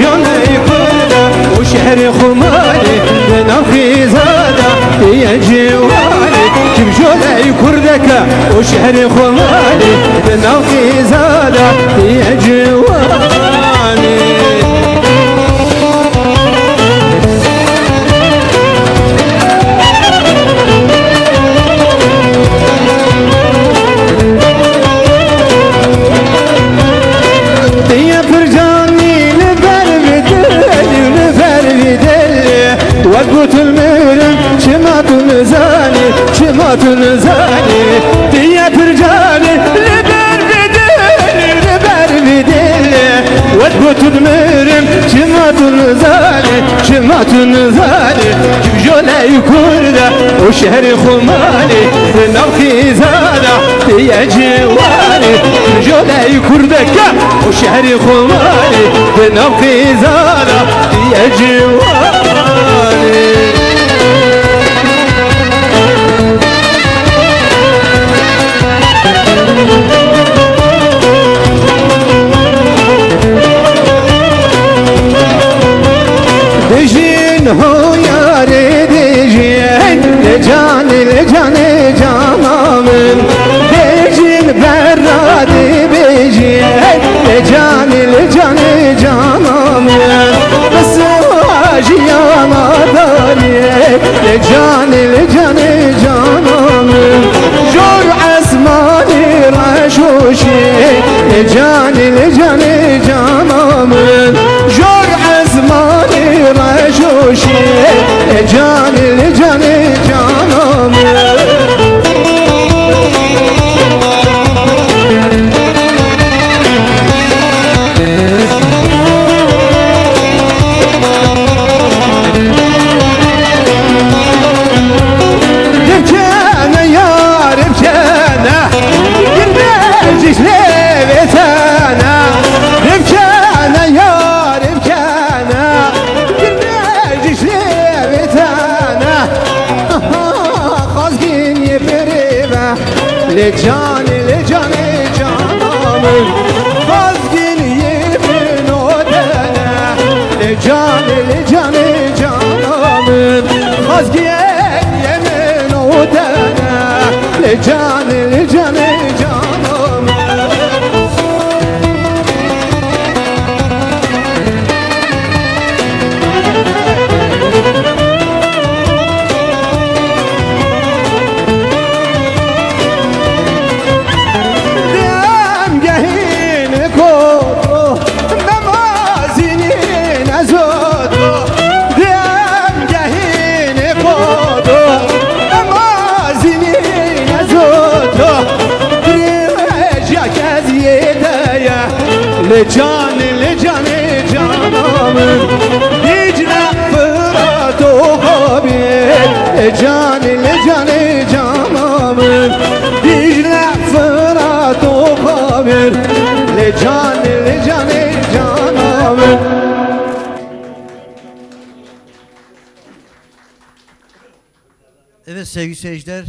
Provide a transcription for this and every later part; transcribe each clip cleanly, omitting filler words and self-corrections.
جوني كردا وشهر خمالي نفخي زادا يا جوالي كيف جوني كردك وشهر خمالي نفخي زادا يا جوالي وقت المرم شمات نزاني شمات نزاني ديا برجاني لبر بدل لبر بدل وقت المرم شمات نزاني شمات نزاني جولاي كردا وشهر خمالي نوخي زادا ديا جوالي جولاي كردك وشهر خمالي نوخي زادا ديا جوالي دجين هو ياري دجين لجان لجان جامامن دجين برادي بجين لجان لجان جامامن بس واجيا ما داري لجان لجان جامامن جور عزماني رشوشي لجان لجان جامامن جور عزماني رشوشي لجان لجان جامامن لجان لجان جامامن خازگین یمن ودنا لجان لجان جامامن خازگین یمن ودنا لجان لجان جامامن لجان لجان جامامن دجله فرات و خابیر لجان لجان جامامن دجله فرات و خابیر لجان لجان جامامن. Evet sevgili seyirciler,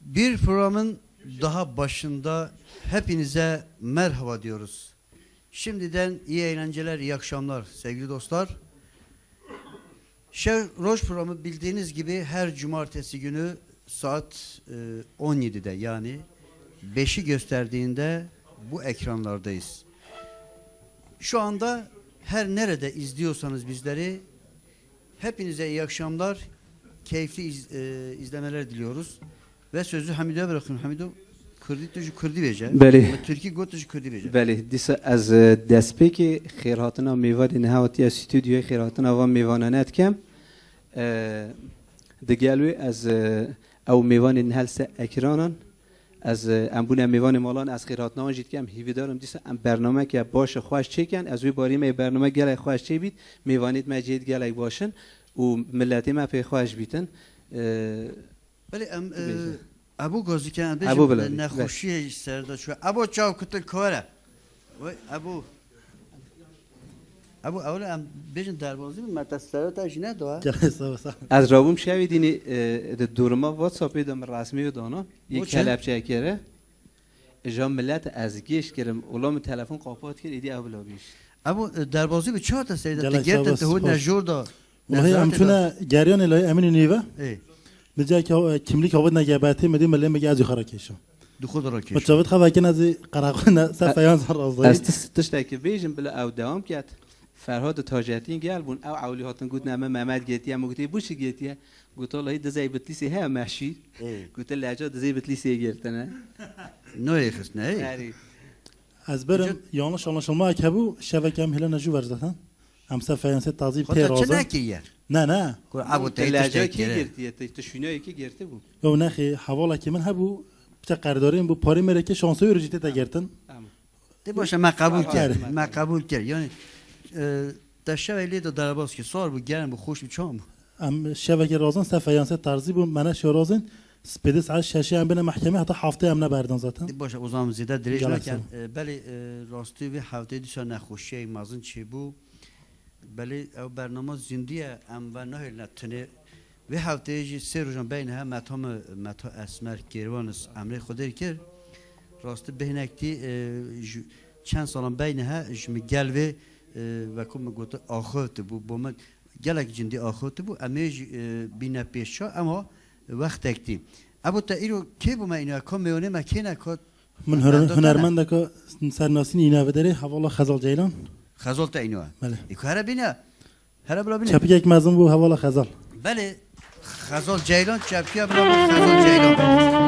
bir programın daha başında hepinize merhaba diyoruz. Şimdiden iyi eğlenceler, iyi akşamlar sevgili dostlar. Şer Roş programı bildiğiniz gibi her cumartesi günü saat 17'de yani 5'i gösterdiğinde bu ekranlardayız. Şu anda her nerede izliyorsanız bizleri hepinize iyi akşamlar, keyifli izlemeler diliyoruz. Ve sözü Hamido'ya bırakın. Hamido Kürdi veje. بله. Türkiye gotucu Kürdi veje. بله دیسا از دسپیکی خیراتنا میواد نهاوتی استودیوی خیراتنا و میوانانت کم دگلوی از او میوان نهلس اکرانان از امبون میوان مالان از خیراتنا آنجید کم هیوی دارم دیسا ام برنامه که باش خواهش چه کن از وی باری می برنامه گله خواهش چه بید میوانیت مجید گله باشن و ملتی ما پی خواهش بیتن بله ام ابو گازیکن ابو بله نخوشی سردا شو ابو چاو کتل کوره وای ابو اولا ام بیشتر دربازی متأسفانه تاجینه دوا از رابوم شوی دینی دورما واتساپی دم رسمی و دانا یک کلبچه کره جام ملت از گیش کردم اولام تلفن قاپات کرد ایدی اولا بیش ابو دروازه به چهار تا سیده جلال تگرت شاباس ته خوش. نجور دا والله همچونه جریان الهی امین نیوه ای بجای که کملیک آباد نگهبتی مدیم ملی مگه از خرا کشم دو خود را و کش جاوید خواه که نزی قراقون سفیان سر رازداری از تشتی که بیشم بلا او دوام کرد فرهاد تاجرتین گل بون او اولی هاتن گفت نه محمد گیتی هم گفتی بوش گیتی گفت الله دزای بتلیسی هم ماشی گفت لهجه دزای بتلیسی گرفتنه نوی خست نه آره از برم یانش آنش ما که بو شبکه هم هلا نجو ورزتن هم سفیان سه تازیب تی خود چه رازه نکیه نه نه کو ابو لهجه تایتش کی تکیه گرفتی تشونه کی گرفته بود و نخی حواله که من هبو بچه قرارداریم بو پاری میره که شانسوی رو جیته تگرتن دی باشه ما قبول کرد آره. ما قبول کرد یعنی دشته ویلی دا درباز که سار بو گرم بو خوش بو چام هم شبکه رازن سفیان سه ترزی بو منش رازن سپیده ساعت ششی هم بین محکمه حتی هفته هم نبردن زاتن دی باشه اوزام زیده دریج جلال نکن بله راستی وی هفته دیشا نخوشی مازن چی بو بله او برنامه زندیه ام و نه نتونه وی هفته جی سه روزان بین هم متا اسمر کیروانس امر خودی کرد راستی بهنکتی چند سالان بین ها جمی گل و کم گوت آخوت بو با من گلک جندی آخوت بو امیج بینه پیشا اما وقت اکتی ابو تا ایرو کی بو ما اینا کم میونه ما کی نکات من هنرمند که سرناسین اینا بداره حواله خزال جیلان خزال تا اینو بله ایکو هر بینه هر بلا بینه چپی یک مزون بو حواله خزال بله خزال جیلان چپکی بلا خزال جیلان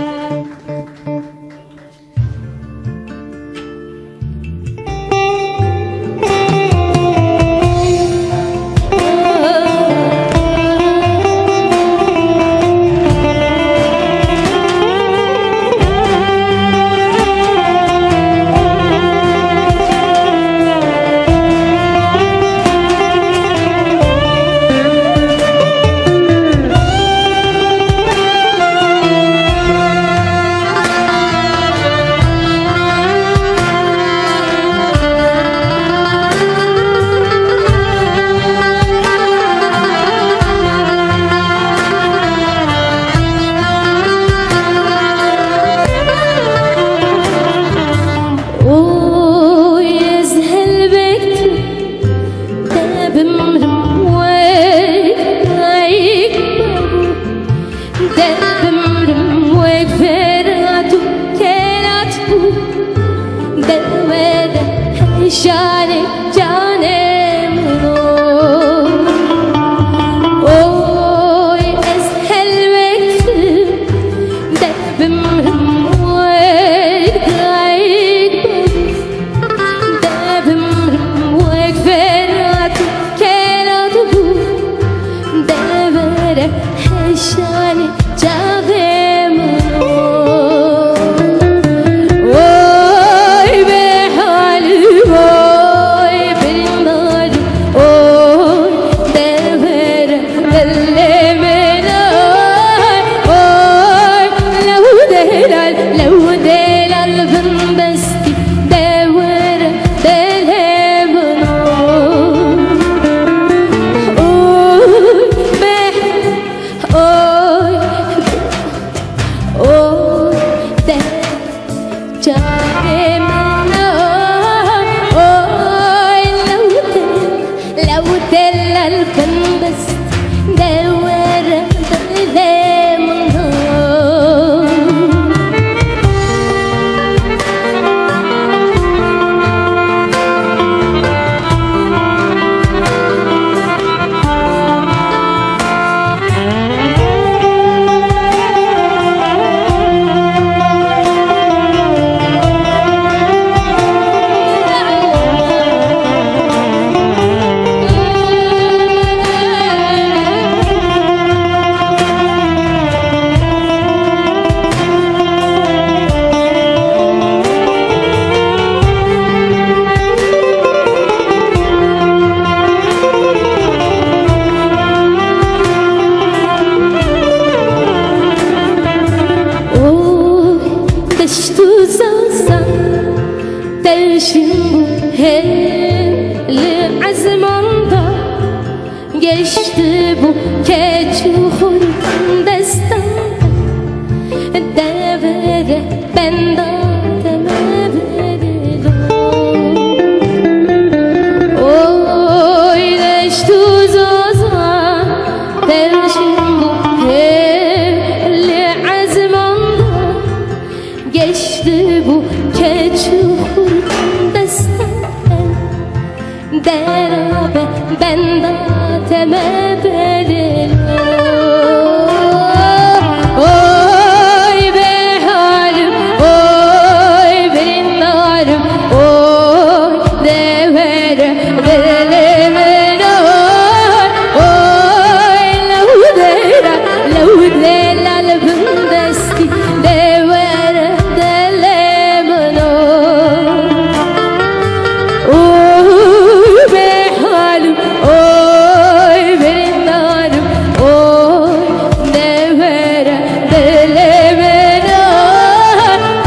geçti bu keçuhur destan devre ben de derabe benda temebelilo oy be halim oy brindarım oy devere delemen oy laudela albundesti devere delemen oy be halim oy brindarım oy devere delemen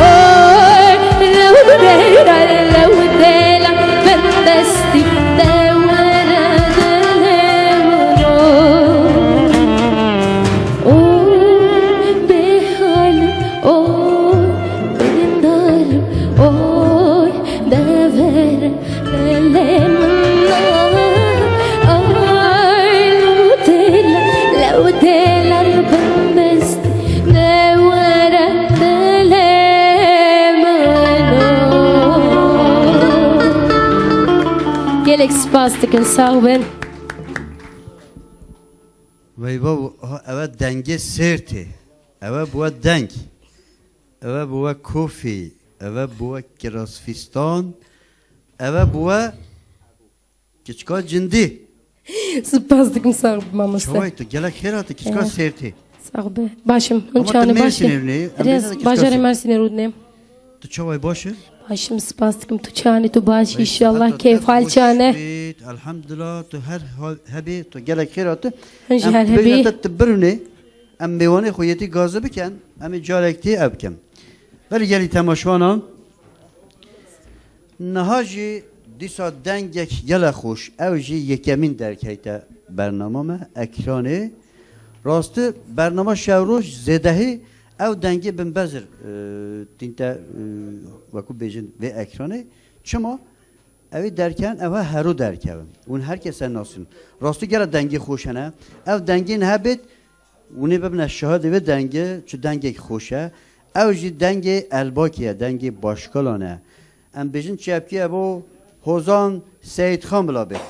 oy laudela albundesti devere delemen oy be halim oy brindarım oy devere delemen laudela albundesti devere delemen Gelek spastikın sağ ben. Veyva evet denge serti. Evet bu denk. Evet bu kofi. Evet bu kirasfistan. Evet bu kiçka cindi. Spastikın sağ maması. Çoğay tu gelek heratı kiçka serti. Sağ be. Başım. Ama Unçanı tu başım. Mersin'e ne? Rez bacarı Mersin'e rudnem. Tu çoğay başı. Başım spastikım tu çani tu baş inşallah keyf hal çane. Elhamdülillah tu her hebi tu gelek heratı. Hınjı her hebi. Bejnete tibirune. Em meyvane xoyeti gazı biken. Em carekti ebkem. Veli geli temaşvanan. Nahajı disa dengek gele xoş. Evji yekemin derkeyte bernamame ekranı. Rastı bernama şevroş zedehi ev dengi bin bezir dinte vaku bejin ve ekranı. Çima evi derken eve heru derkevim. Un herkese nasıl. Rastı gele dengi xoşene. Ev dengin hebit ونی ببینه شهادی و دنگه چه دنگه خوشه اوجی دنگه الباکیه دنگه باشکلانه ام بیشین چپکیه بو حوزان سید خان بلا بید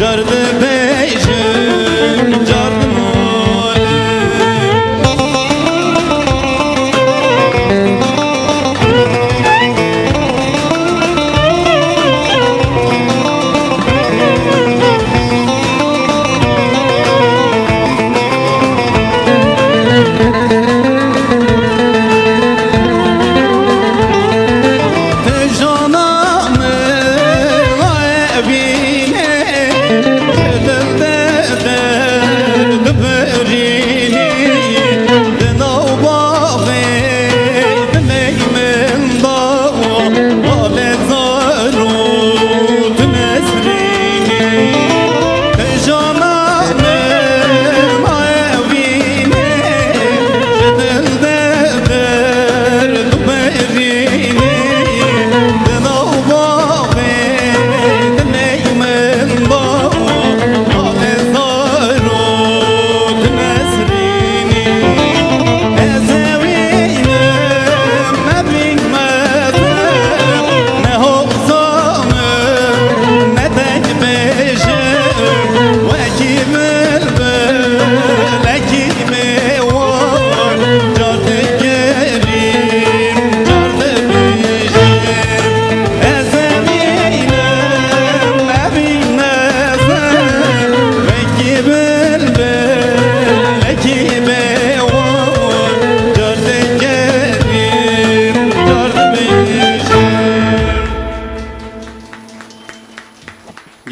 Cardı beyşin, cardı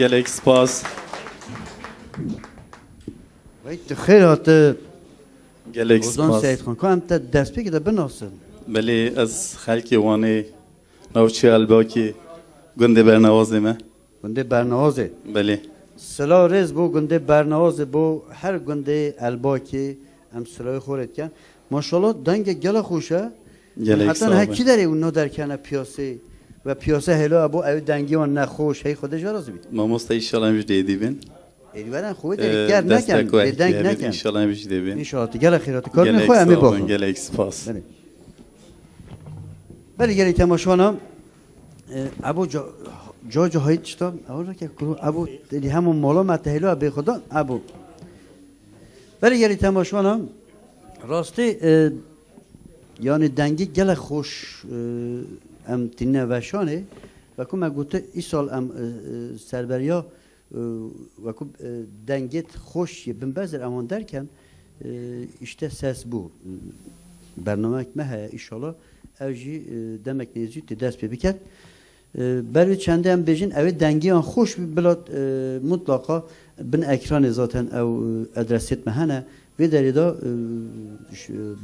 gelek spas. وقت خیر هات Gelek وزان spas. سعید خان که هم تا دست بگیده بناسن بله از خلکی وانه نوچه الباکی گنده برنوازه ما. گنده برنوازه بله. سلا رز بو گنده برنوازه بو هر گنده الباکی هم سلای خورد کن ماشاءالله دنگ گل خوشه گلک حتی صاحبه. هکی داره اونو در کنه پیاسه و پیاسه هلو ابو او دنگی و نخوش هی خودش راضی بید ما مستا ایشالا همش دیدی بین. ایوان خوی داری کرد نکن دستک و به دنگ احتیابید نکن ایشالا همش دیدی بین. انشاءالله گل خیرات کار گلک میخوای امی صاحبه باخن گلک سپاس. بله بله گلی تماشانم ابو جا هایی چطور اول که کرو ابو دلی همون مالا متهلو به خدا ابو بله گلی تماشانم راستی یعنی دنگی گل خوش ام تینه وشانه و که من گوته ای سال ام سربریا و که دنگت خوش بن بذر امان درکن işte ses bu برنامه مه inşallah evji demek nezit dest bebiket beri çende em bejin ev dengiyan hoş bir bilat mutlaka bin ekran zaten ev adreset mehane ve derida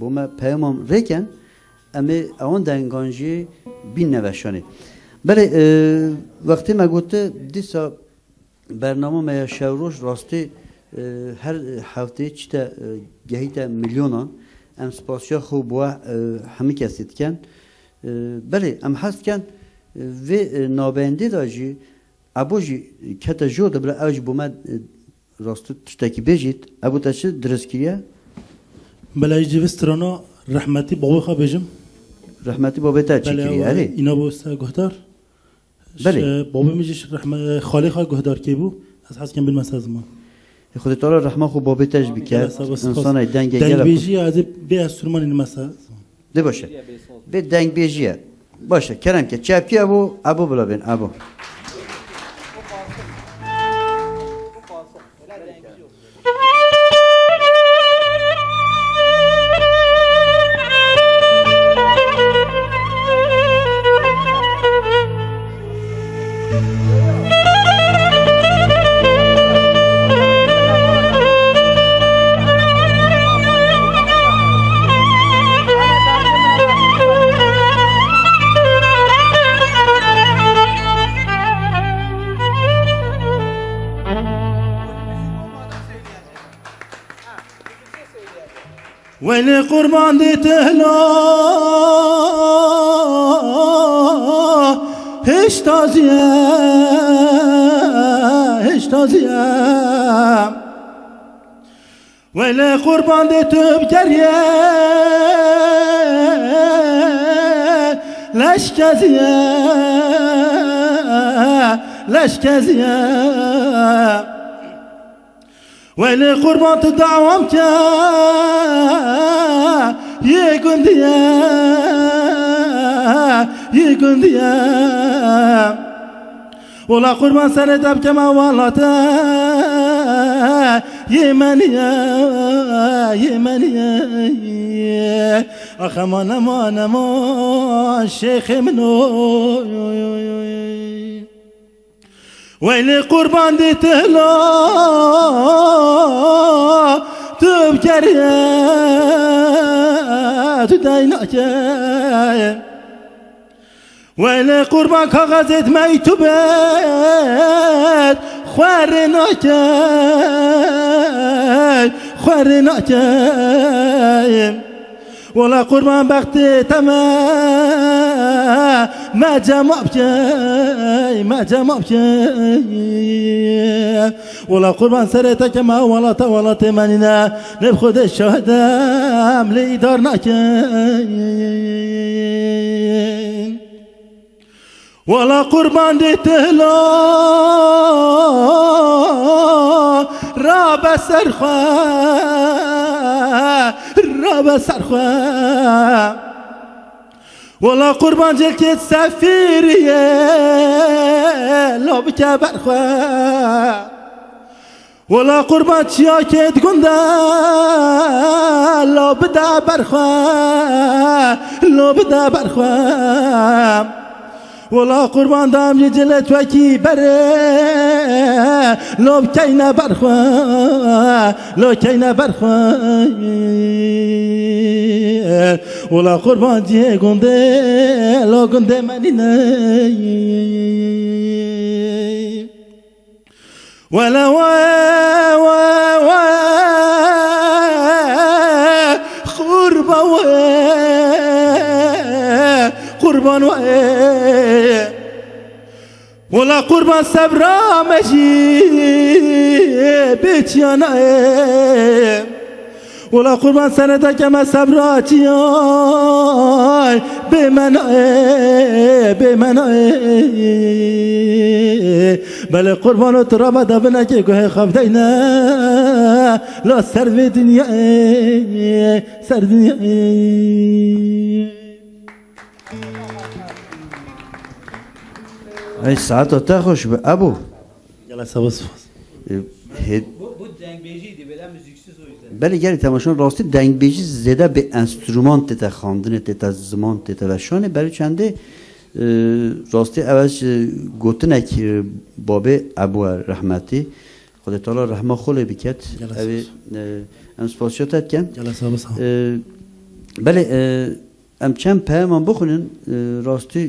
bu me peyamam reken emi avon denganji bin neveşani beri vakti me gote disa برنامه me şevroş rastı her hafta çite gehite milyona ام سپاسیا خوب و همه کسی کن بله ام هست کن و نابنده داشی ابوجی کت جود بر اوج بومد راستو تشتکی بجید ابو تاش درست کیه بله جوسترانا رحمتی بابا خواه بجم رحمتی بابا تا چی کیه بله اره اینا بوسته گهدار بله. بابا میجش خالی خواه گهدار کی بو از حس کن بالمسا زمان خود تعالی رحمه خوب بابا تاش بکرد انسان ای دنگ دنگ گل بیجی از به استرمان این مسا ده باشه به دنگ بیجیه باشه کرم که چپکی ابو بلا بین ابو ويلي قربان دي تهلا هش تازية هش تازية ويلي قربان دي تبجرية لشكزية لشكزية ويلي قربان تدعوامك يكون ديا ولا قربان سردب كما والله يمنيا أخما نما الشيخ منو ويلي قربان دي تهلا تبكريا تدايناك ويلي قربان كاغازت ميتوبات خوارناك ولا قربان بختي تمام ما جمعك ولا قربان سريتك ما ولا تمنينا نبخد الشهداء لإدارناك ولا قربان دي تهلا راب سرخوا ولا قربان جلك سفيرية لو بكبرخوا ولا قربان شياكت قندا لو بدا برخوا ولا قربان دام جلت وكي بره لو كينا برخوا لو كينا برخوا ولا قربان جي گنده لو گنده منينه ولا قربان ولا قربان صبرا مجي بيتيانا ولا قربان سنة كما صبراتي بمنا بل قربان ترابا دبنا كي كوه خفتينا لا سر في دنيا سر دنيا ای ساعت تا خوش به ابو يلا سبس بله گری تماشان راستی دنگ بیجی زده به انسترومان تتا خواندن تتا زمان تتا و شانه برای چنده راستی اولش گوتنک بابه ابو رحمتی خدا تعالی رحمه خوله بکت اوی امسپاسیاتت کن يلا سبس بله ام چند پیمان بخونن راستی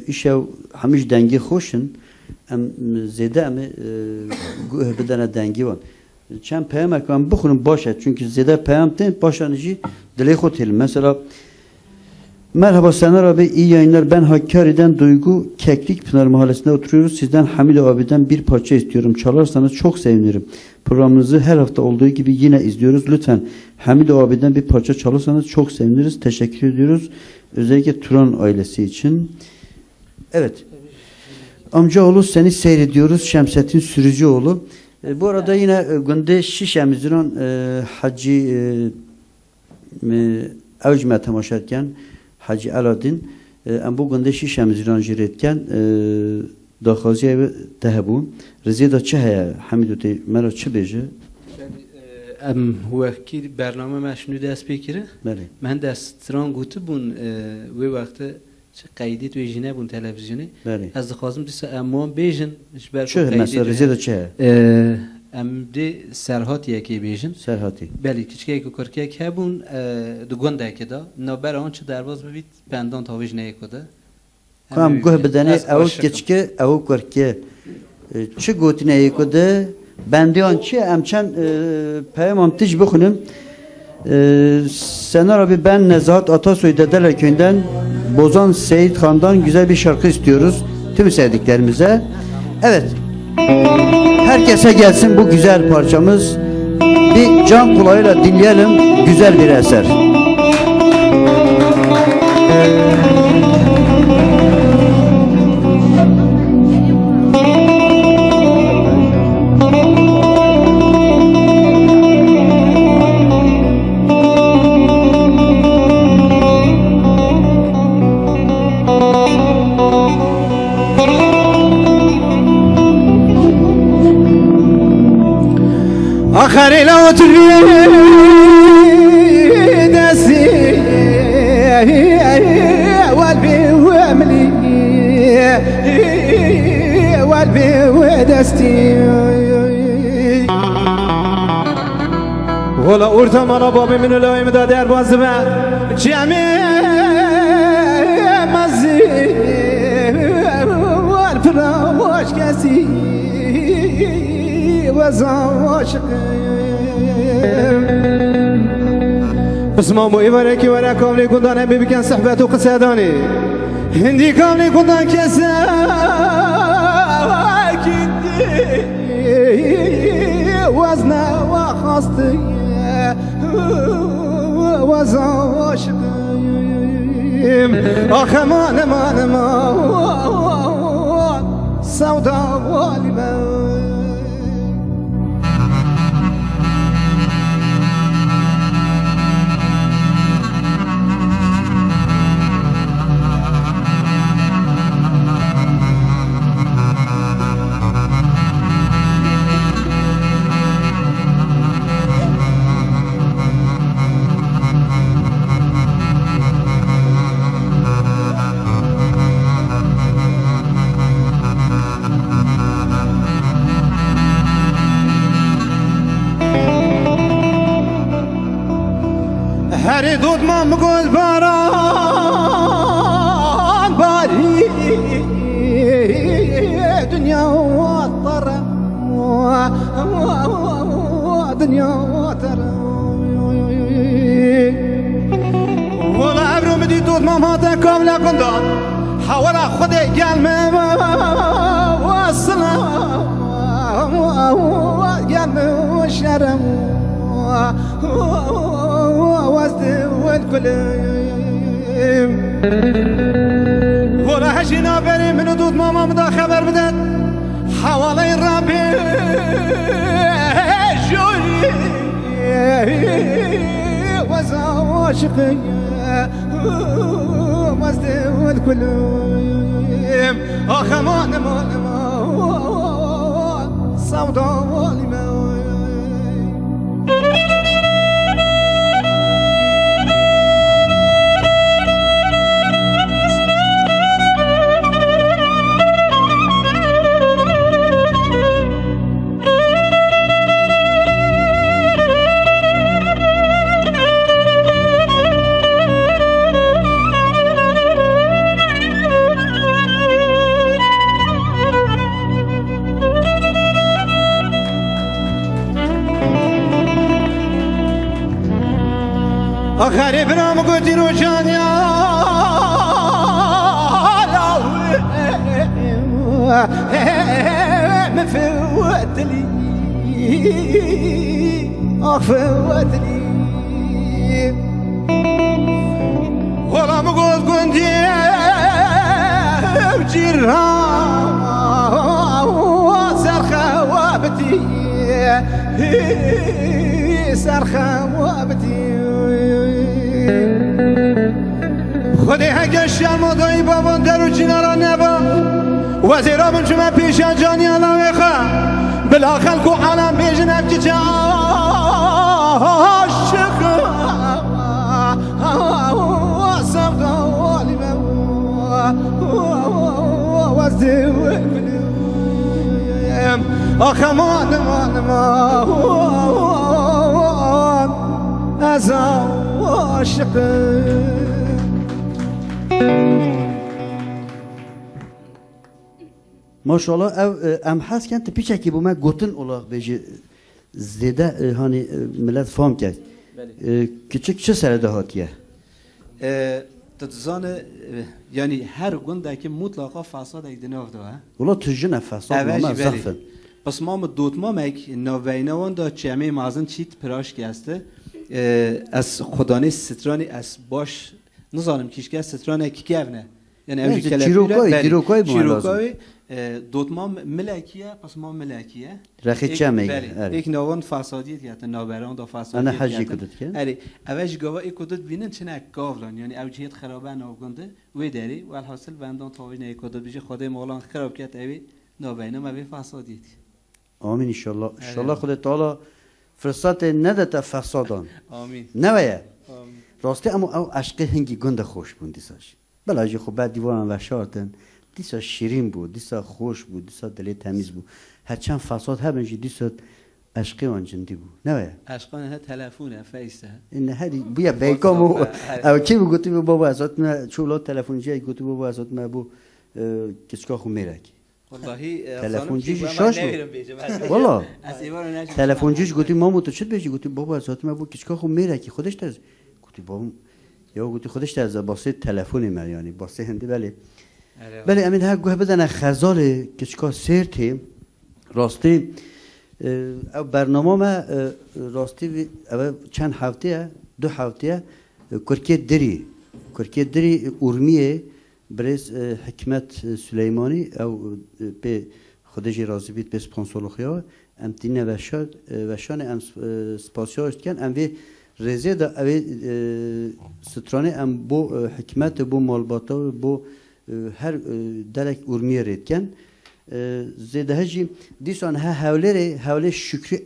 ایشو همیش دنگی خوشن ام زده ام گوه بدن دنگی وان چند پیام کنم بخونم باشه çünkü زده پیام تن başlanıcı dile hotel mesela merhaba Sener abi iyi yayınlar ben Hakkari'den Duygu Keklik Pınar Mahallesi'nde oturuyoruz sizden Hamid abiden bir parça istiyorum çalarsanız çok sevinirim programınızı her hafta olduğu gibi yine izliyoruz lütfen Hamid abiden bir parça çalarsanız çok seviniriz teşekkür ediyoruz özellikle Turan ailesi için evet amcaoğlu seni seyrediyoruz Şemsettin Sürücüoğlu. Bu arada yine günde şişemizin Hacı Avcı'ma temaşa etken Hacı Aladin bu günde şişemizin jiretken daxaziye ve tehebu Rizida çe heye Hamidu'te mera çe beje ام وقتی برنامه مشنو دست بگیره بله من دستران گوته بون و وقت چه قیدی توی جنه بون تلویزیونی بله از خواستم دیسه امان بیجن çe mesela Rizida çe ام دی سرهات یکی بیجن Serhati بله کچکه یک کرکه که بون دوگان دکه دا نابر آن چه درواز ببید پندان تاویج نه یکوده Kam goh bedene ev keçke ev korke çi gotine yekode bendiyan çi emçen peyam tij bixunim Sener abi ben Nezahat Atasoy Dedeler köyünden Bozan Seyit Han'dan güzel bir şarkı istiyoruz tüm sevdiklerimize. Evet. Herkese gelsin bu güzel parçamız. Bir can kulağıyla dinleyelim güzel bir eser. آخری لو تريد أسي والبي وعملي والبي ودستي ولا أورتم أنا بابي من لو يمداد أرباز ما جامي مزي والفلا واش كاسي وزاش اسمه مو يبارك ولا كامل كندان بي كان صحبته قساداني هندي كامل كندان كساكندي وزنا وخاصتي وزاش اخ امان امان امان سودا والبا هری دود ما مگل باران باری دنیا وطره دنیا وطره ولا عبرو مدي دود ما ماتا كاملة كندا حوالا خدي قلمي والسلام قلمي والشرم وازدي والكل ولا هشينا بري من دود ماما مدا خبر بدت حوالي ربي جوي وزاشقي وازدي والكل اخمان مال صودا والما غريب نام قلت روجان يا مفوت لي فوت لي والله مقول قندي وجيرها سرخة وابتي سرخة وابتي خودی هکش شرمادایی بابان درو چینارا نبا وزیرا من شما پیش جانی علامه خواه بلا خلقو عالم بیجنب که چه عاشق سبدا والی من وزی وکنیم آخه مان از عاشق ماشاءالله او ام حس کن تا پیچه که بو من گوتن اولاق بیجی زیده هانی ملت فهم کرد کچک چه سرده هاتیه؟ تتزان یعنی هر گنده که مطلقا فساد ایک دناغ دو ها اولا تجنه فساد نامه زخفن پس ما دوت ما مک نوینوان دا چمه مازن چیت پراش گسته از خدانه سترانی از باش نزانم کیش که سترانه کی گونه یعنی اولی چیروکای چیروکای دوت ما ملکیه پس ما ملکیه رخی چمه یک نوان فسادیت گرفته نوبران دا فسادیت انا حجی کدت که اری اوج گاوا ای کدت بینن چنه گاولان یعنی اوجیت خرابه نوگنده وی داری و الحاصل بندان تاویج نه کدت بیشه خدای مولا خراب کرد اوی نوبینه ما وی فسادیت آمین انشالله انشالله خود تعالی فرصت ندته فسادان آمین نویه راسته اما او عشق هنگی گنده خوش بود دیساش بلاجی خب بعد دیوان و شارتن دیسا شیرین بود دیسا خوش بود دیسا دلی تمیز بود هرچند فساد هبنجی دیسا عشقی آن جندی بود نویه عشقان ها تلفونه فیسته این هری بیا بیکامو او کی بگوتی بابا ازات ما چولا تلفنجی گوتی بابا ازات ما بو کسکا خو میرکی والله تلفنجیش شاش والله تلفنجیش گوتی مامو تو چت بیجی گوتی بابا ازات ما بو کسکا خو میرکی خودش تز گوتی بابا یا گوتی خودش تز باسه تلفن ما یعنی باسه هندی بله امید ها گوه بدن خزال کسکا سرتی راستی او برنامه ما راستی چند هفته 2 هفته کرکی دری ارمیه برز حکمت سلیمانی او به خودش راضی بید به سپانسولوخیا ام تینه وشان ام سپاسیاش کن ام وی رزه دا اوی سترانه ام بو حکمت بو مالباتا بو هر دلک ارمیه رید کن زیده هجی دیسان ها حوله شکری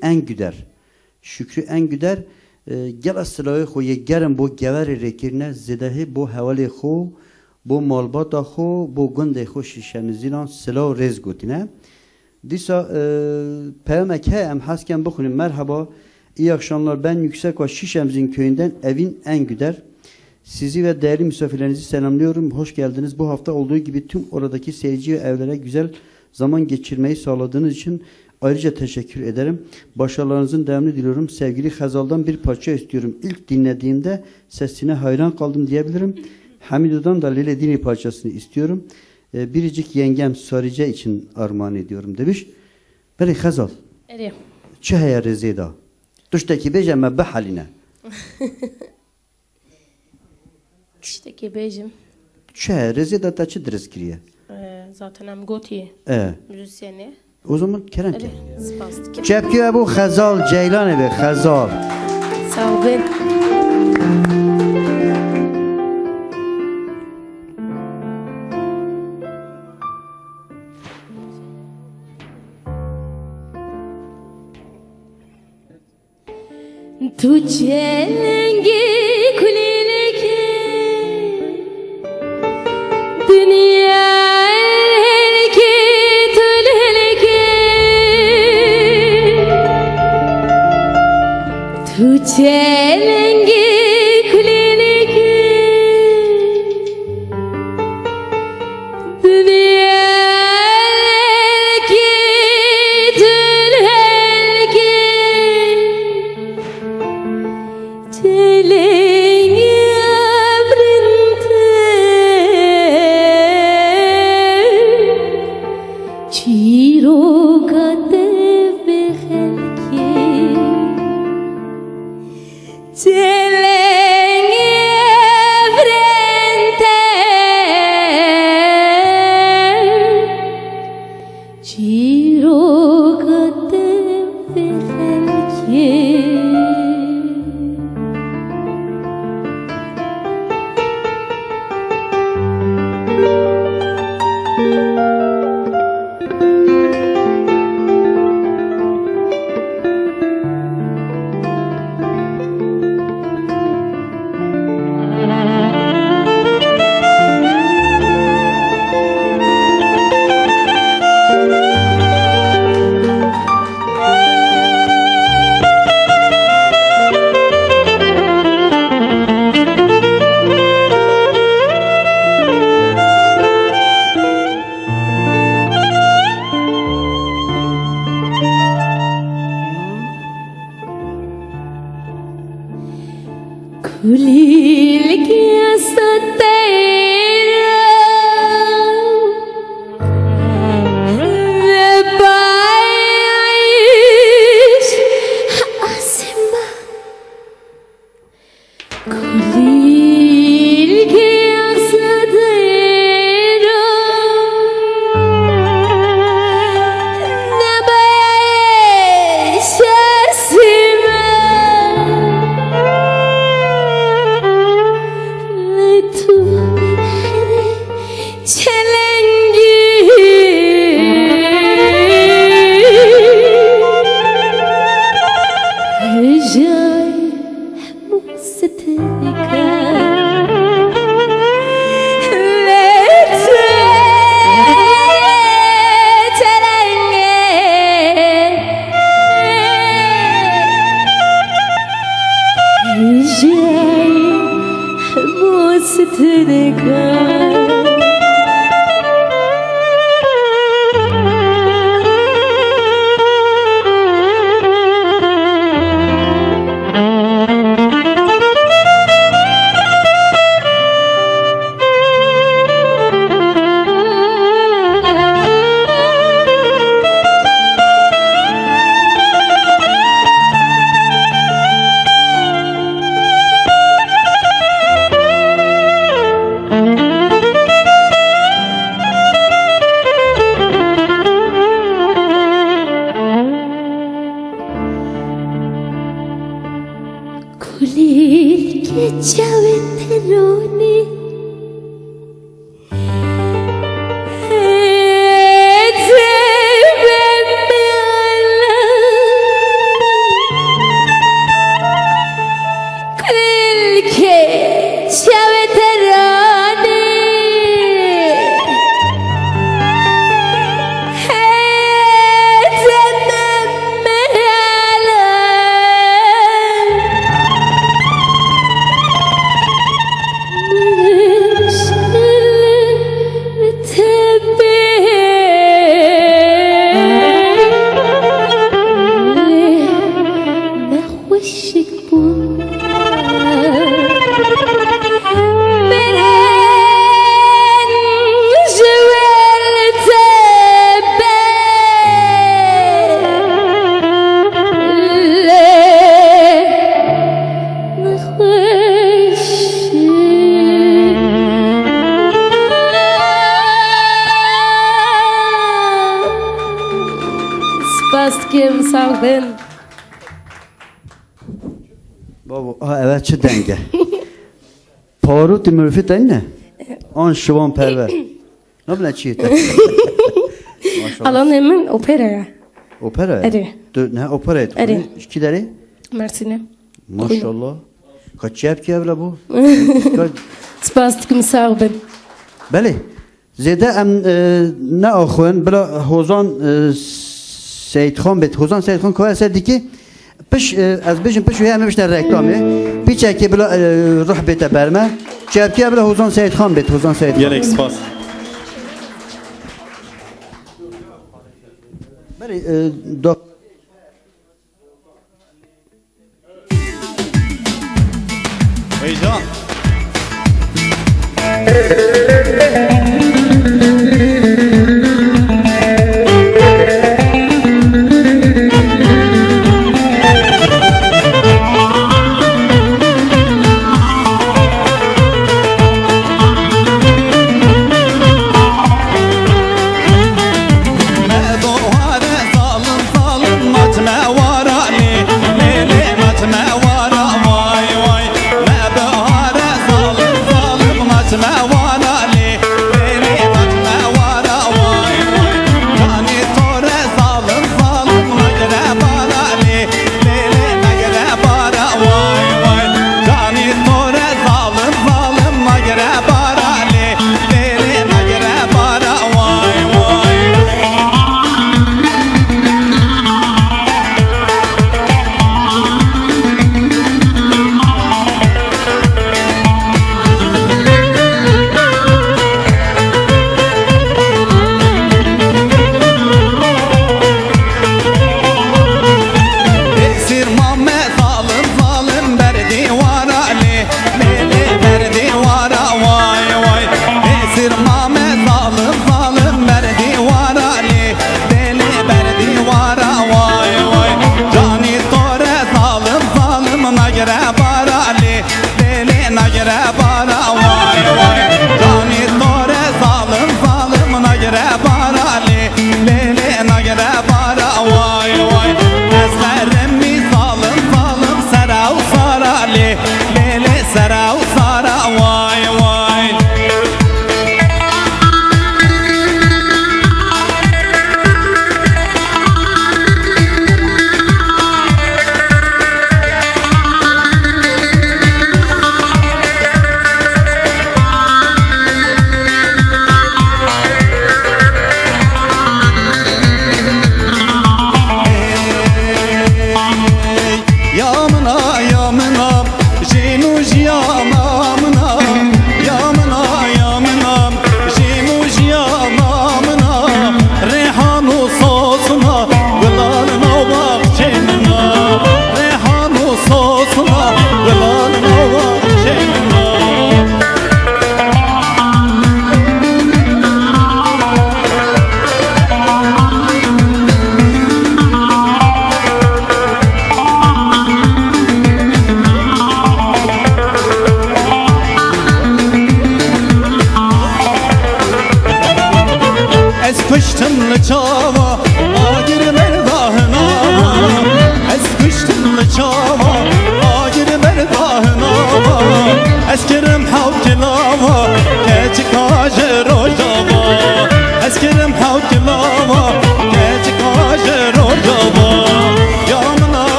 انگودر گل اصطلاحی خو یک گرم بو گور رکرنه زیده بو حواله خو بو مالباتا خو بو گنده خو شیشنزینان سلاو رز گوتینه دیسا پیامک ها ام حس کن بخونیم مرحبا İyi akşamlar. Ben Yüksekova Şişemzin köyünden Evin Engüder. Sizi ve değerli misafirlerinizi selamlıyorum. Hoş geldiniz. Bu hafta olduğu gibi tüm oradaki seyirci ve evlere güzel zaman geçirmeyi sağladığınız için ayrıca teşekkür ederim. Başarılarınızın devamını diliyorum. Sevgili Hazal'dan bir parça istiyorum. İlk dinlediğimde sesine hayran kaldım diyebilirim. Hamido'dan da Lele Dini parçasını istiyorum. Biricik yengem Sarice için armağan ediyorum demiş. Beri Hazal. اري چه هيا رزيدا تشتكي بيجا ما بحالنا تشتكي بيجم چه هيا رزيدا تا چه درس كريه zaten hem gotiye müzisyeni. o zaman Kerem ki Spastik. Çepki bu Hazal Ceylan ve Hazal Sağ ol ben. Tu çelengi kuleleke dünya eleke tüleleke tu çelengi kuleleke dünya eleke tüleleke Kulil sağ olun. بابا evet چه دنگه پاروت مرفی تنه آن شوان پرور نبلا چیه Alan emin operaya. اوپرا اره. نه اوپرا اره. کی داری Mersin'e. ماشاءالله کچیب کی اولا بو Spas dikim sağ olun. بله زیده ام نه آخوان بلا حوزان سید خان بید حوزان سید خان که اصلا دیگه پش از بیشم پش همه بیشتر رکلامه پیچه که بلا روح بیت برمه جب که بلا حوزان سید خان بید حوزان سید خان Gerek spas. بله دو Heyecan.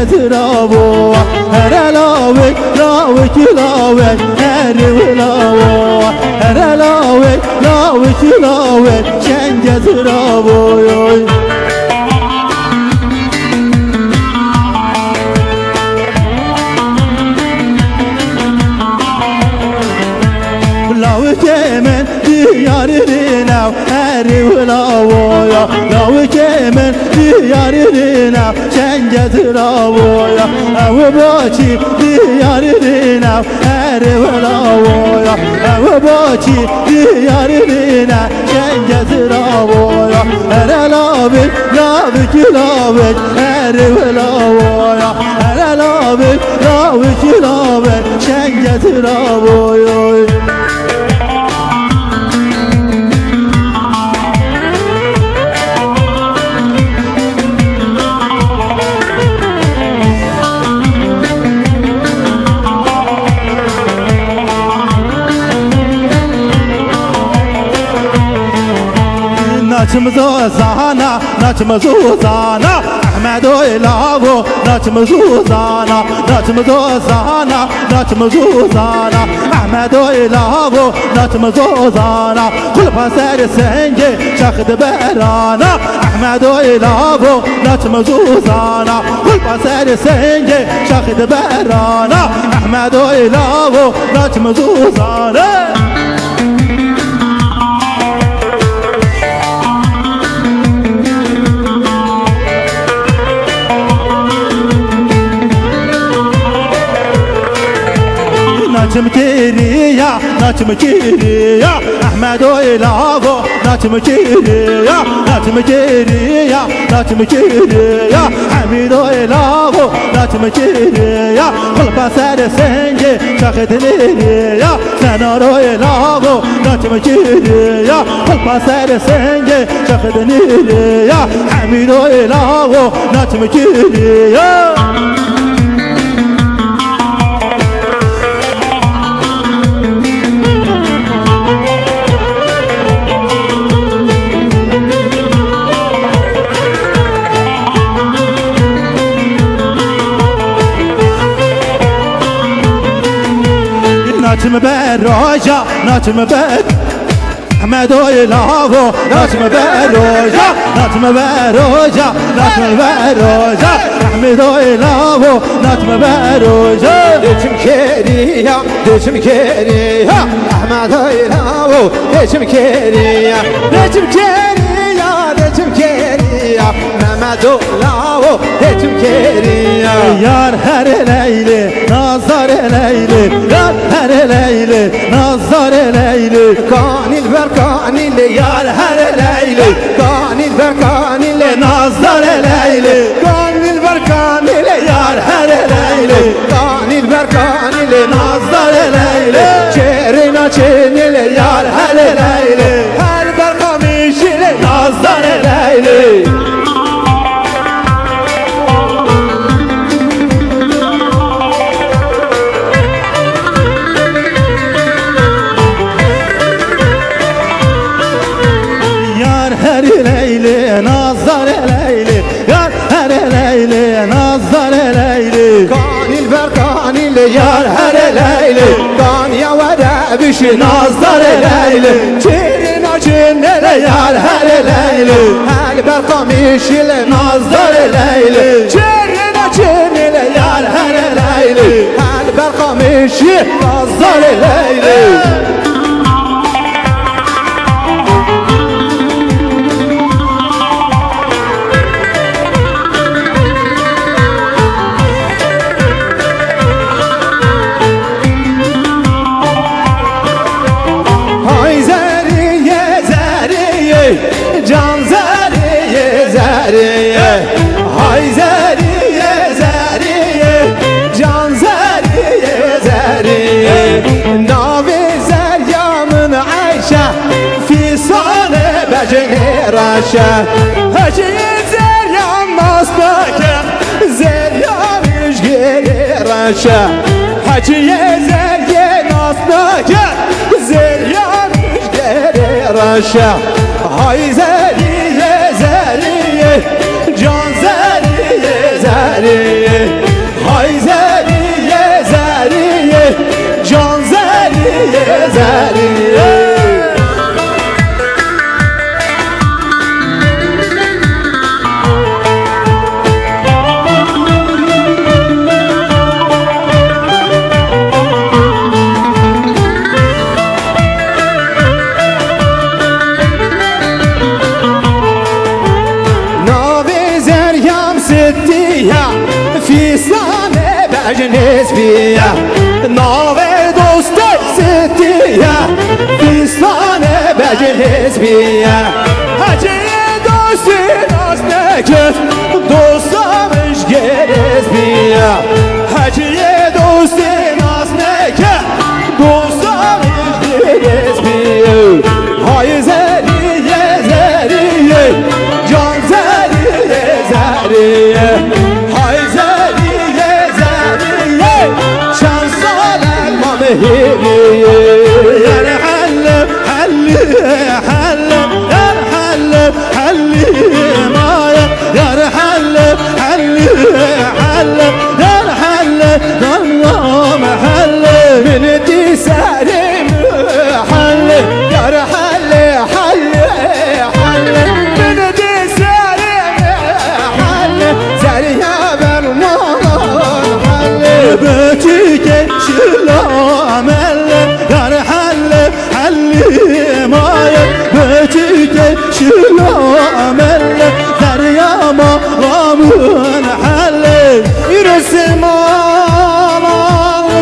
getiravo her lave lave kilave her lave her lave kilave sen getiravo kemen diyarına her lavoya lav kemen diyarına sen getir lavoya ev baçi diyarına her lavoya ev baçi diyarına sen getir lavoya her lavi lavi kilave her lavoya her lavi lavi kilave sen getir lavoya Naçımızı zana, naçımızı zana Ahmet oylavu, naçımızı zana Naçımızı zana, naçımızı zana Ahmet oylavu, naçımızı zana Kulpa seri senge, çakdı berana Ahmet oylavu, naçımızı zana Kulpa seri senge, çakdı berana Ahmet oylavu, naçımızı zana Naçım kiriya, naçım kiriya Ahmet oylavu, naçım kiriya Naçım kiriya, naçım kiriya Hamid oylavu, naçım kiriya Kulpa seri senge, şakidiniya Senar oylavu, naçım kiriya Kulpa seri senge, şakidiniya Hamid oylavu, naçım kiriya Naçım berroja, naçım ber Ahmet oylavu, naçım berroja Naçım berroja, naçım berroja Ahmet oylavu, naçım berroja Deçim keriya, deçim keriya Ahmet oylavu, deçim keriya Deçim keriya, deçim keriya Mehmet oylavu, deçim keriya Yar her eleyli, nazar eleyli Yar her eleyli, nazar eleyli Kanil ver kanil yar her eleyli Kanil ver kanil nazar eleyli Kanil ver kanil yar her eleyli Kanil ver kanil nazar eleyli Çerina çenil yar her eleyli Her ber kamişil nazar eleyli nazar eleyli Yar her eleyli nazar eleyli Kanil ver kanil yar her eleyli Kan yavara bişi nazar eleyli Çirina çinele yar her eleyli Hel ber kamişil nazar eleyli Çirina çinele yar her eleyli Hel ber kamişil nazar eleyli Can zeriye zeriye Hay zeriye zeriye Can zeriye zeriye Navi zeryamın Ayşe Fisane becini raşe Hacı zeryam nasbeke Zeryam işgiri raşe Hacı zerye nasbeke Zeryam işgiri raşe Hay zeriye zeriye Can zeriye zeriye فیسانه بجنس بیا ناوه دوست ستیا فیسانه بجنس بیا هجی دوستی ناز نکت دوستامش گرز بیا هجی دوستی ناز نکت دوستامش گرز بیا های زریه زریه جان زریه زریه های زریه زریه چند سال ما مهیریه گر حلم حلی حلم گر حلم حلی مایا گر حلم حلی حلم گر حلم ظلم حلم من دی سرم حلم گر حلم حلی حلم من دی سرم حلم زریا برمان حلم بچی که شلام گر حلم حلی مایا بچی که شلام دریا ما رامون حلم يرس مالا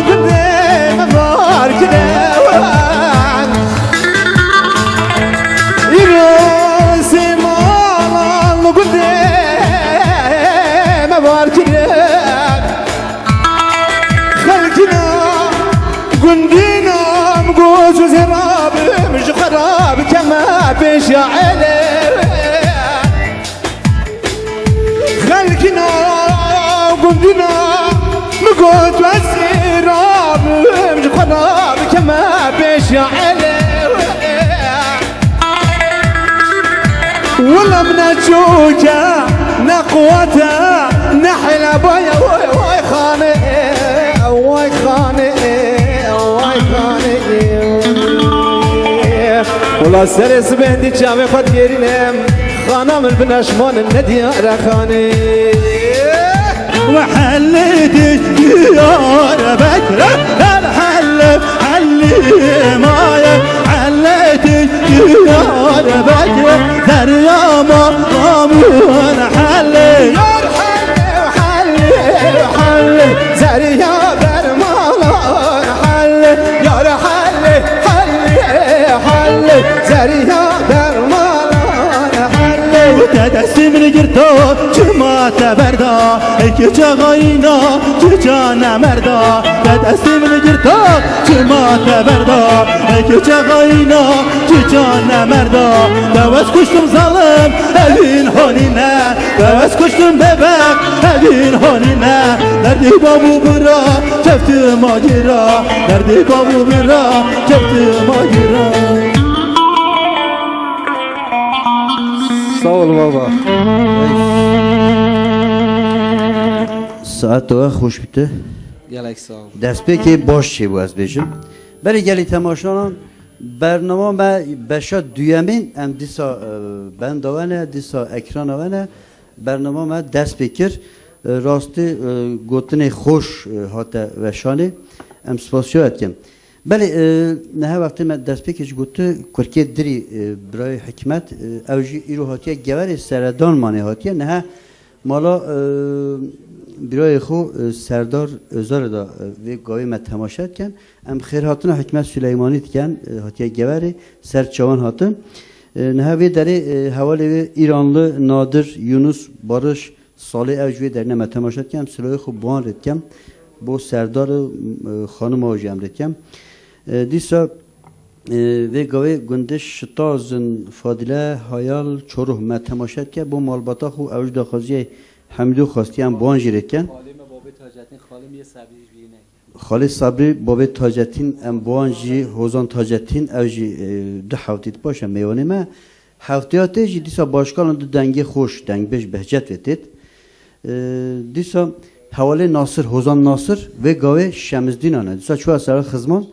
قدام بارك دوان يرس مالا قدام بارك دوان خلقنا قندينا مقوز وزراب مش خراب كما بيش علم خلقنا قندنا مقوت والسراب مش خراب كما بيش علم ولا من الجوجة نقوته نحل بايا واي خاني واي خاني واي خاني ولا سرس بندي جامي خد يرينم خانم البنشمان النديار خاني وحليتي يا بكرة الحلف حلي مايا حليتي يا بكرة دريا ما رامون حلي يا حلي وحلي وحلي زريا برمالان حلي يا حلي حلي حلي زريا برمالان حلي تدستیم نگرتا چما تبردا که چغاینا که جان مردا تدستیم نگرتا چما تبردا که چغاینا که جان مردا دوست کشتم ظالم الین هانی نه دوست کشتم ببک الین هانی نه دردی بابو برا چفت ماجرا دردی بابو برا چفت ماجرا Sağ ol baba. Saat doğa hoş bitti. Gelek sağ ol. دست به که باش چه باز بیشم برای گلی تماشان برنامه ما بشا دویمین ام دیسا بندوانه دیسا اکران وانه برنامه ما دست بکر راستی گوتنه خوش هاته وشانه ام سپاسیات کم بله نه وقتی من دست بکش گوته کرکی دری برای حکمت اوجی ایرو هاتیه گوار سردان مانه هاتیه نه مالا برای خو سردار ازار دا و گاوی ما تماشات کن ام خیر هاتنا حکمت سلیمانی کن هاتیه گواره سر چوان هاتن نه وی داره حواله ایرانlı نادر یونس بارش ساله اوجوی در نه ما تماشات کن سلای خو بان رد کن با سردار خانم آجی هم رد کن دیسا و گاوی گندش شتازن فادله هایال چروه ما تماشات کن با مالباتا خو اوج داخازی حمیدو خواستی هم بان جیرد کن خالی صبری بابی تاجتین ام بان جی هوزان تاجتین او جی دو حوتیت باشه میوانه ما حوتیاته جی دیسا باشکان دو دنگی خوش دنگ بش بهجت وتید دیسا حواله ناصر هوزان ناصر و گاوه شمزدین آنه دیسا چوه سرا خزمان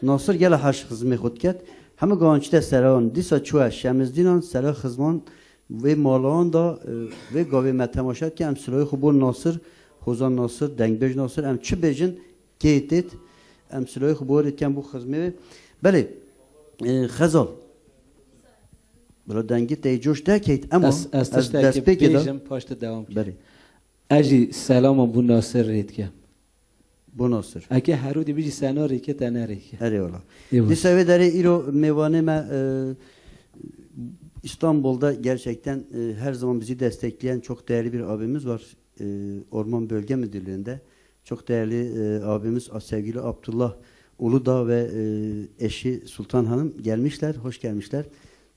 ناصر گل هش خزمی خود کرد همه گانچته سران دیسا چوه شمزدین آن سرا خزمان و مالان دا و گاوی متماشد که ام سلای خوبون ناصر هوزان ناصر دنگبج ناصر ام چه بجن کیتید ام سلای خوبون کم بو خزمه بله خزال بلا دنگی تی جوش ده کیت اما از دست بگیرم پاشت دوام بله اجی سلام بو ناصر رید کم Bu nasıl? اگه هرودی بیجی سنا ریکه تنه ریکه Eyvallah. Eyvallah. Liseve deri iro mevaneme İstanbul'da gerçekten her zaman bizi destekleyen çok değerli bir abimiz var. Orman Bölge Müdürlüğü'nde. Çok değerli abimiz sevgili Abdullah Uludağ ve eşi Sultan Hanım gelmişler. Hoş gelmişler.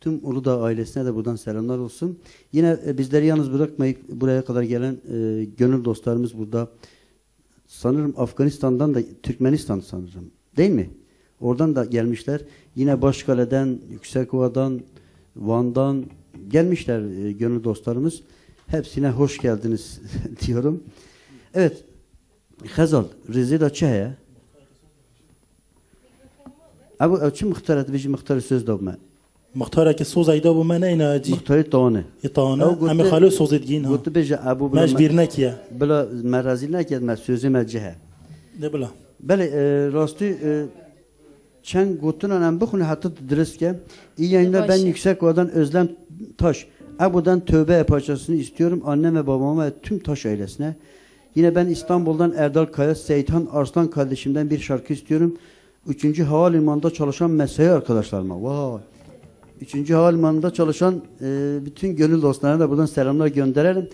Tüm Uludağ ailesine de buradan selamlar olsun. Yine bizleri yalnız bırakmayıp buraya kadar gelen gönül dostlarımız burada. Sanırım Afganistan'dan da Türkmenistan sanırım. Değil mi? Oradan da gelmişler. Yine Başkale'den, Yüksekova'dan, Van'dan gelmişler gönül dostlarımız. Hepsine hoş geldiniz diyorum. Evet. Hazal, Rize'de çaya. Abi çi muhtarat biji muhtar söz davma. مختاره که سوز ایدا بو من اینا جی Muhtarı tane. یتانه او گفته- همه خالو سوزید گین ها Gotu beji abu مجبیر نکیه bela merazil neked sözü mecihe. ده بلا Bele rastı çen gotunan em bixune hatta dürüst ke. İyi yayınlar ben Başı. Yüksekova'dan Özlem Taş. Abu'dan tövbe parçasını istiyorum annem ve babama ve tüm Taş ailesine. Yine ben İstanbul'dan Erdal Kaya, Seyithan Arslan kardeşimden bir şarkı istiyorum. 3. Havalimanı'nda çalışan mesai arkadaşlarıma. Vay. 3. Havalimanı'nda çalışan bütün gönül dostlarına da buradan selamlar gönderelim.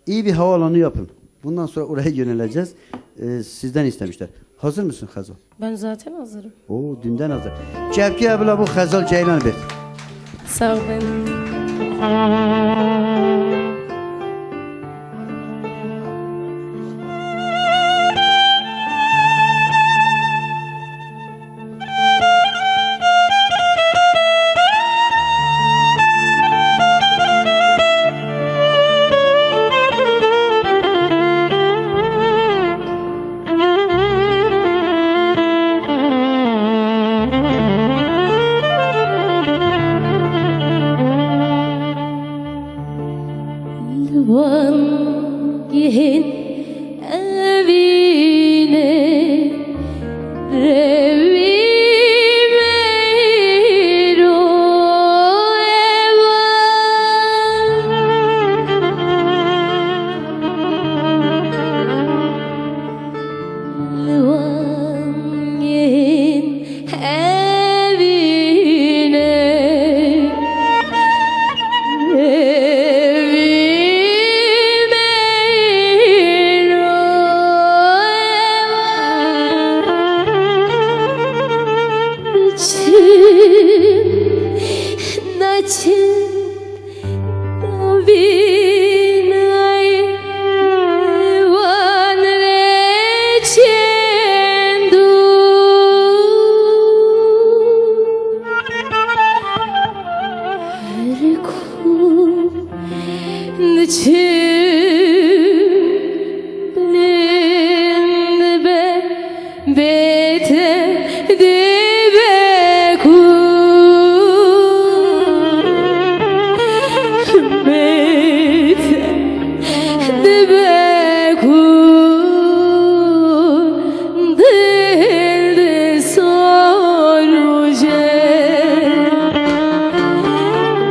İyi bir havaalanı yapın. Bundan sonra oraya yöneleceğiz. Sizden istemişler. Hazır mısın Hazal? Ben zaten hazırım. Oo dünden hazır. Cevki abla bu Hazal Ceylan bir. Sağ ol ben. Vangihin evine revimero evan Vangihin evine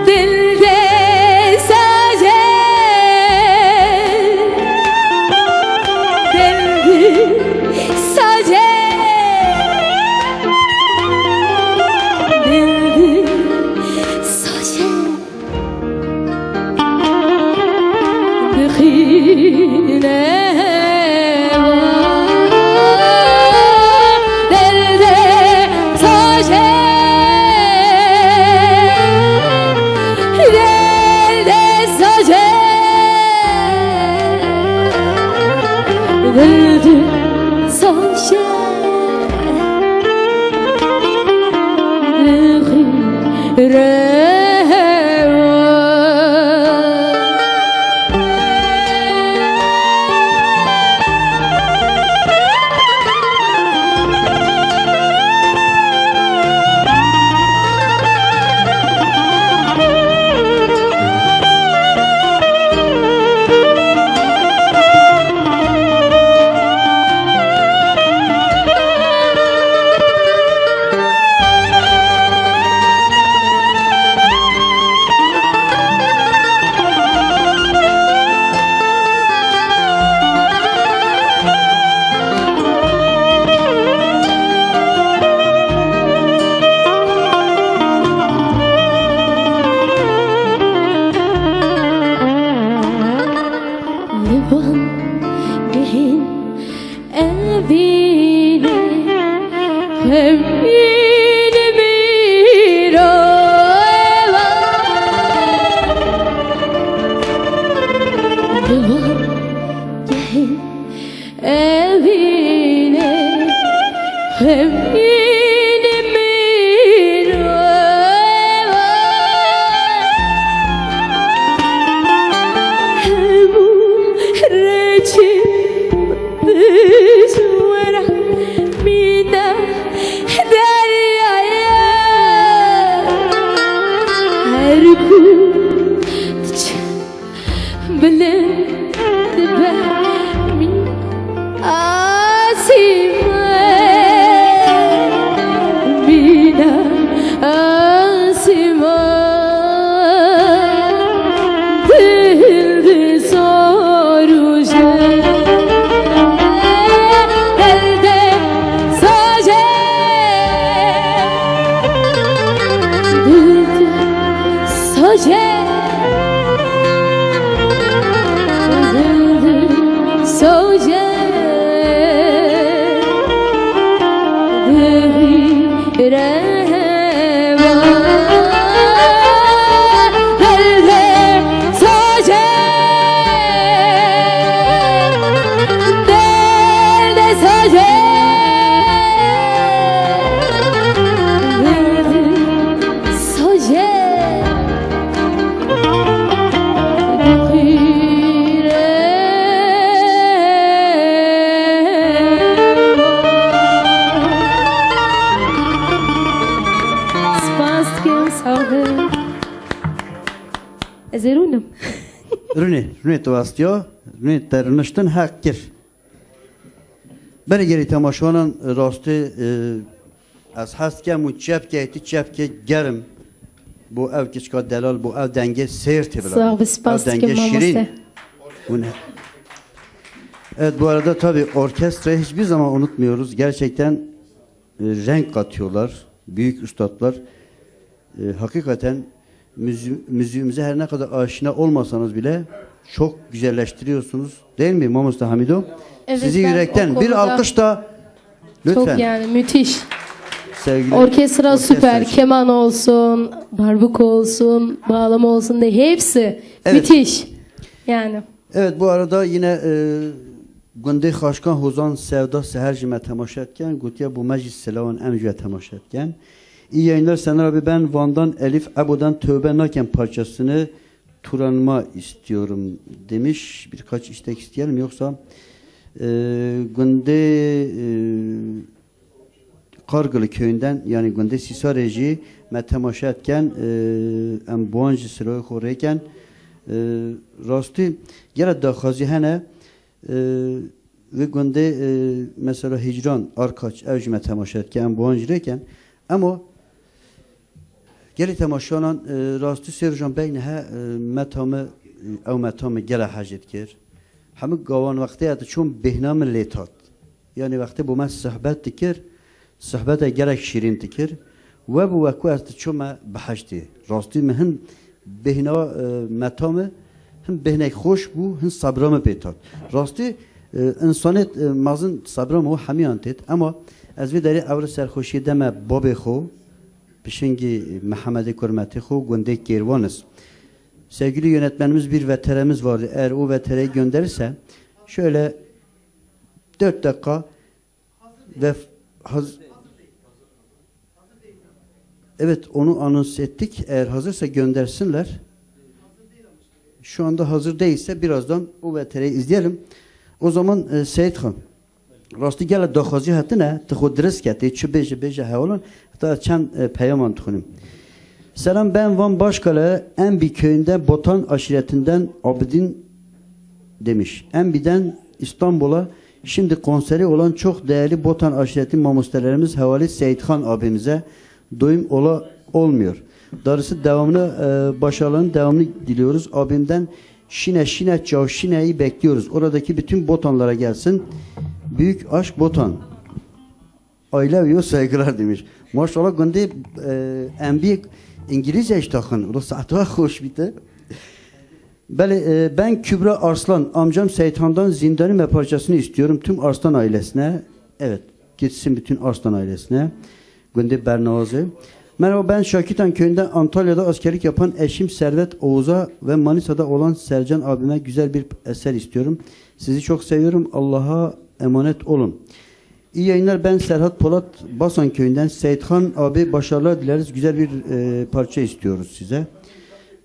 Dil de saje var gel evine evinimin bu reçim düzvera mina deryaya her kuş بلند به می آسیمه مینا آسیمه دل سروشه دل ساجه دل ساجه Zerunum. Rune تواسطیا رونه ترنشتن حق کر برای گری تماشانان راسته از هست که مو چپ که ایتی چپ که گرم bu ev küçük delal bu ev denge seyirti bile. Sağ ol, spas denge şirin. Evet bu arada tabi orkestrayı hiçbir zaman unutmuyoruz. Gerçekten renk katıyorlar. Büyük üstadlar. Hakikaten müziğimize her ne kadar aşina olmasanız bile çok güzelleştiriyorsunuz. Değil mi Mamusta Hamido? Evet, sizi yürekten bir alkış da lütfen. Çok yani müthiş. Sevgili Orkestra süper. için. Keman olsun, barbuk olsun, bağlama olsun de hepsi Evet. müthiş. Yani. Evet bu arada yine Gündey Xaşkan Hozan Sevda Seher Jime temaşa etken Gutiya bu meclis selavan emcüye temaşa etken. İyi yayınlar Sener abi, ben Van'dan Elif Ebo'dan Tövbe Naken parçasını Turan'ıma istiyorum demiş. Birkaç istek isteyelim yoksa Gündey Kargılı köyünden yani Gündey Sisareci me temaşa etken em buancı sırayı koruyken rastı gene daxazi hene ve Gündey mesela Hicran Arkaç evcime temaşa etken em buancı reyken ama geli temaşanan rastı Serjan beynhe metamı ev metamı gele hacet kir hemi gavan vakti yatı çون behnam letat yani vakti bu mes sohbet dikir sohbet gerek şirin dikir ve bu vakti yatı çون behajdi rastı mehen behna metamı hem behnek hoş bu hem sabramı betat rastı insanet mazın sabramı hamiyan tet ama az bir deri avr serxoşi deme babı xo Pişingi Muhammed Kurmeti xo Gündey Kervanız. Sevgili yönetmenimiz bir veteremiz vardı. Eğer o vetereyi gönderirse şöyle 4 dakika ve evet onu anons ettik. Eğer hazırsa göndersinler. Şu anda hazır değilse birazdan o vetereyi izleyelim. O zaman Seyit Han راستی گله داخازی هات نه تخود درست کرده چه بیجه هولن تا چند پیامان تخونیم selam ben Van Başkale Enbi köyünde Botan aşiretinden Abidin demiş. Enbi'den İstanbul'a şimdi konseri olan çok değerli Botan aşireti mamustelerimiz Havali Seyithan abimize doyum olmuyor. Darısı devamını başarılarının devamını diliyoruz. Abimden Şine Çavşine'yi bekliyoruz. Oradaki bütün Botanlara gelsin. Büyük aşk Botan. I love you saygılar demiş. Maşallah Gündey Enbi İngilizce iştahın. O saatva hoş bitti. Ben Kübra Arslan, amcam Seyithan'dan Zindanime parçasını istiyorum tüm Arslan ailesine. Evet, gitsin bütün Arslan ailesine. Gündey Bernazı. Merhaba, ben Şakitan köyünden Antalya'da askerlik yapan eşim Servet Oğuz'a ve Manisa'da olan Sercan abime güzel bir eser istiyorum. Sizi çok seviyorum. Allah'a emanet olun. İyi yayınlar. Ben Serhat Polat Basan köyünden. Seyithan abi başarılar dileriz. Güzel bir parça istiyoruz size.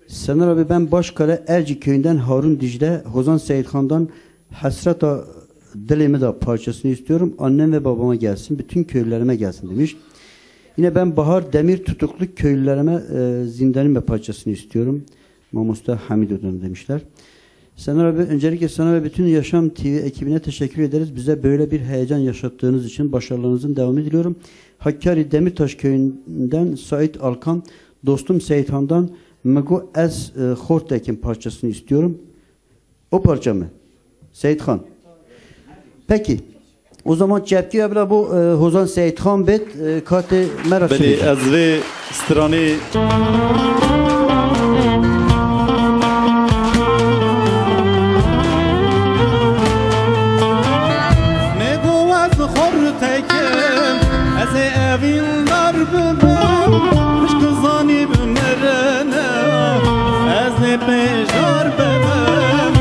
Sener abi, ben Başkale Erci köyünden Harun Dicle, Hozan Seyithan'dan Hasreta Dilimi de parçasını istiyorum. Annem ve babama gelsin. Bütün köylülerime gelsin demiş. Yine ben Bahar Demir Tutuklu köylülerime Zindanım ve parçasını istiyorum. Mamusta Hamido'dan demişler. Sener abi, öncelikle sana ve bütün Yaşam TV ekibine teşekkür ederiz. Bize böyle bir heyecan yaşattığınız için başarılarınızın devamını diliyorum. Hakkari Demirtaş köyünden Sait Alkan, dostum Seyithan'dan Mego Ez Hortekin parçasını istiyorum. O parça mı? Seyithan. Peki. O zaman Cepki abla bu Hozan Seyithan bet kate merak بله از وی سترانی نگو از خورتکم از اوین دار ببم عشق زانی بمرنه از بجار ببم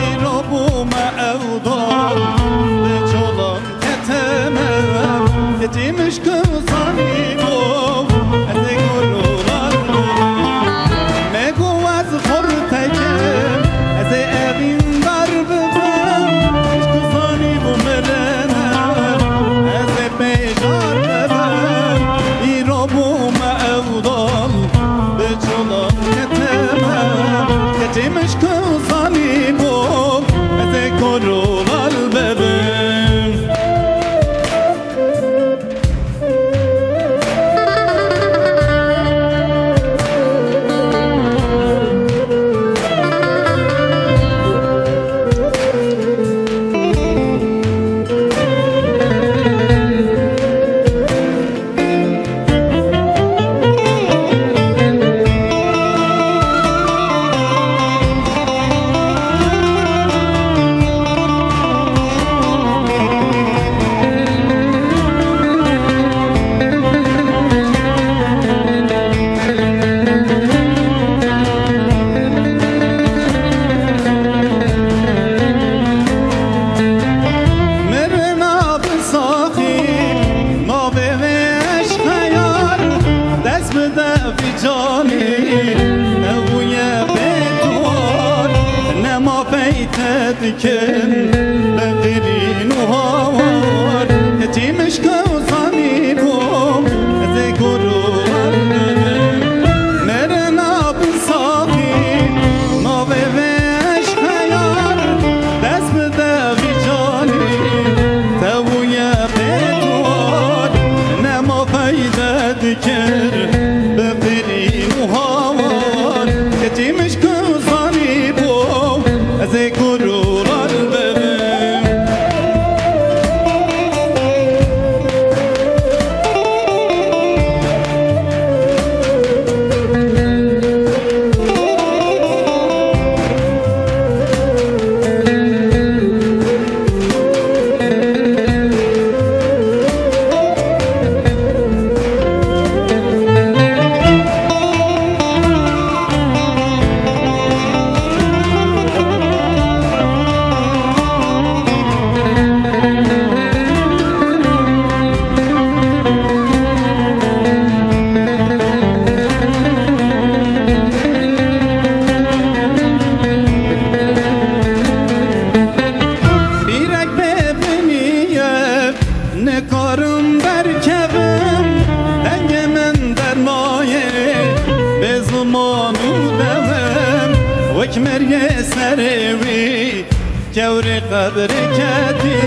ایرو بوم اودان به چولان کتمم یتیم عشق زانی بوم از گلولان نگو از خورتکم از اوین دار ببم عشق زانی بمرنه از بجار ببم ایرو بوم اودان به چولان کتمم یتیم عشق زانی بوم از گلولان ببم مرنا بساخی ما به عشق یار دست بده بی جانی نبوی بدوار نما پیت دکن بغیرین و هوار یتیم عشق زانی بوم از گروه مرنا بساخی ما به عشق یار دست بده بی جانی تبوی بدوار نما پیدا دکر ببرین و هوار یتیم عشق زانی بوم از گروران ببین بیرک ببینیم نکارم برکبم دنگ من در مایه به زمانو دوم وکمر یه سروی کور قبر کتی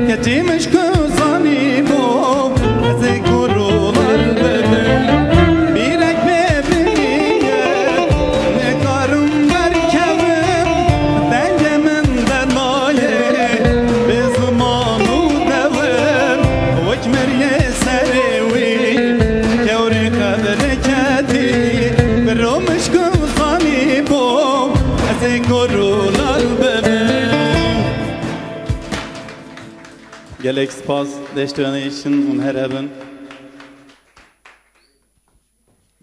کتیمش کزانی بوم از گروهار ببین بیرک ببینیم نکارم برکبم دنگ من در مایه به زمانو دوم وکمر یه سروی کور قبر کتی برومش کزانی بوم از گروهار ببین gelek spas deştüğüne için un her evin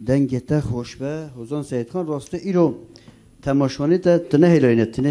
دنگته خوش به حوزان سید خان راسته ایرو تماشوانی تا تنه هیلاینه تنه